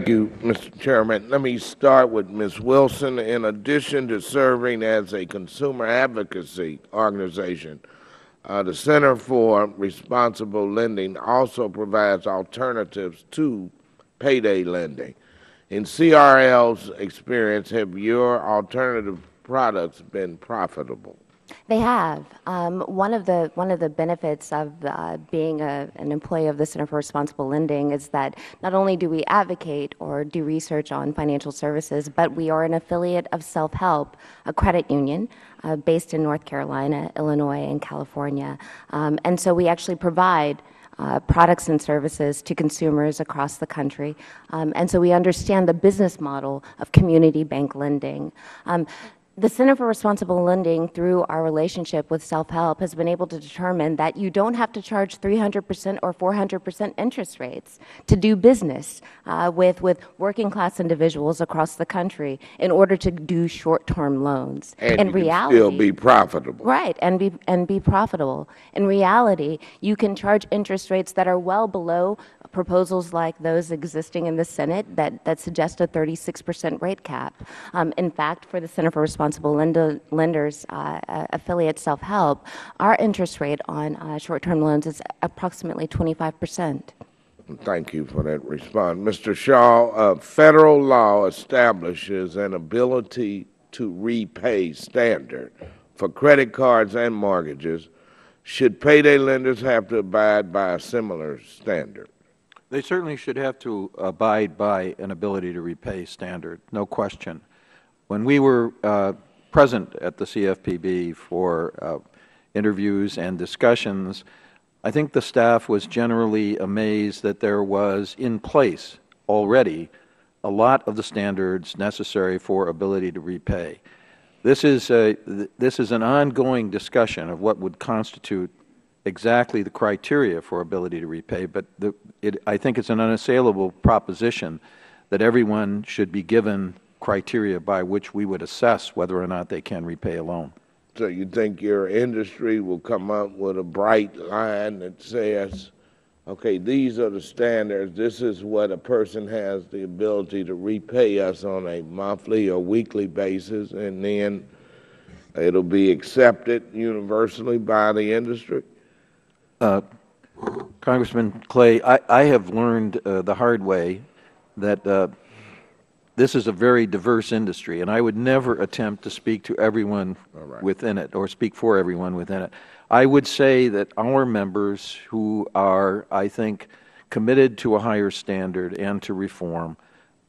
Thank you, Mr. Chairman. Let me start with Ms. Wilson. In addition to serving as a consumer advocacy organization, the Center for Responsible Lending also provides alternatives to payday lending. In CRL's experience, have your alternative products been profitable? They have. One of the benefits of being an employee of the Center for Responsible Lending is that not only do we advocate or do research on financial services, but we are an affiliate of Self-Help, a credit union based in North Carolina, Illinois, and California. And so we actually provide products and services to consumers across the country. And so we understand the business model of community bank lending. The Center for Responsible Lending, through our relationship with Self-Help, has been able to determine that you don't have to charge 300% or 400% interest rates to do business with working class individuals across the country in order to do short-term loans. And in you reality, can still be profitable. Right, and be profitable. In reality, you can charge interest rates that are well below proposals like those existing in the Senate that suggest a 36% rate cap. In fact, for the Center for Responsible Lenders affiliate Self-Help, our interest rate on short-term loans is approximately 25%. Thank you for that response. Mr. Shaw, federal law establishes an ability to repay standard for credit cards and mortgages. Should payday lenders have to abide by a similar standard? They certainly should have to abide by an ability to repay standard, no question. When we were present at the CFPB for interviews and discussions, I think the staff was generally amazed that there was in place already a lot of the standards necessary for ability to repay. This is an ongoing discussion of what would constitute exactly the criteria for ability to repay, but I think it's an unassailable proposition that everyone should be given criteria by which we would assess whether or not they can repay a loan. So you think your industry will come up with a bright line that says, okay, these are the standards, this is what a person has the ability to repay us on a monthly or weekly basis, and then it'll be accepted universally by the industry? Congressman Clay, I have learned the hard way that this is a very diverse industry, and I would never attempt to speak to everyone within it or speak for everyone within it. I would say that our members who are, I think, committed to a higher standard and to reform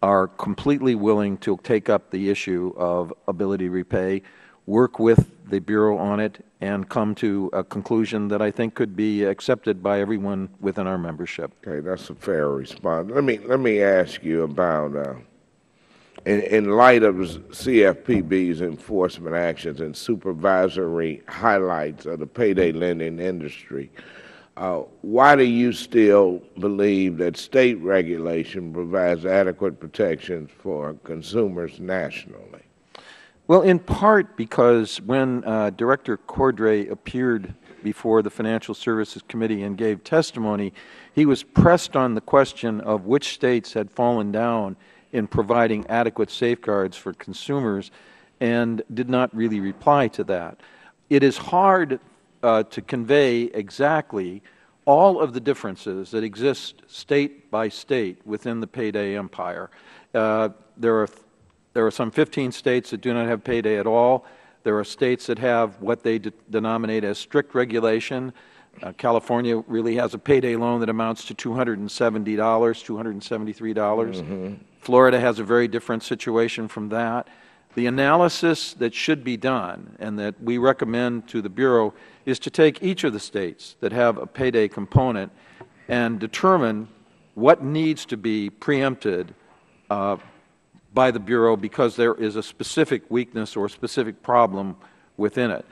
are completely willing to take up the issue of ability to repay, work with the Bureau on it, and come to a conclusion that I think could be accepted by everyone within our membership. Okay, that's a fair response. Let me ask you about, in light of CFPB's enforcement actions and supervisory highlights of the payday lending industry, why do you still believe that state regulation provides adequate protections for consumers nationally? Well, in part because when Director Cordray appeared before the Financial Services Committee and gave testimony, he was pressed on the question of which states had fallen down in providing adequate safeguards for consumers and did not really reply to that. It is hard to convey exactly all of the differences that exist state by state within the payday empire. There are some 15 states that do not have payday at all. There are states that have what they denominate as strict regulation. California really has a payday loan that amounts to $270, $273. Florida has a very different situation from that. The analysis that should be done and that we recommend to the Bureau is to take each of the states that have a payday component and determine what needs to be preempted by the Bureau because there is a specific weakness or specific problem within it.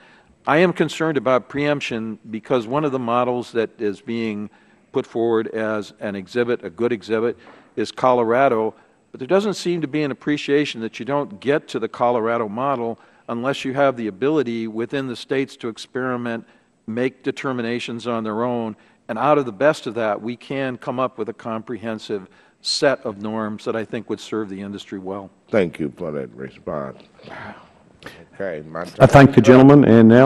I am concerned about preemption because one of the models that is being put forward as an exhibit, a good exhibit, is Colorado, but there doesn't seem to be an appreciation that you don't get to the Colorado model unless you have the ability within the states to experiment, make determinations on their own, and out of the best of that, we can come up with a comprehensive set of norms that I think would serve the industry well. Thank you for that response. Okay, my time. I thank the gentleman, and now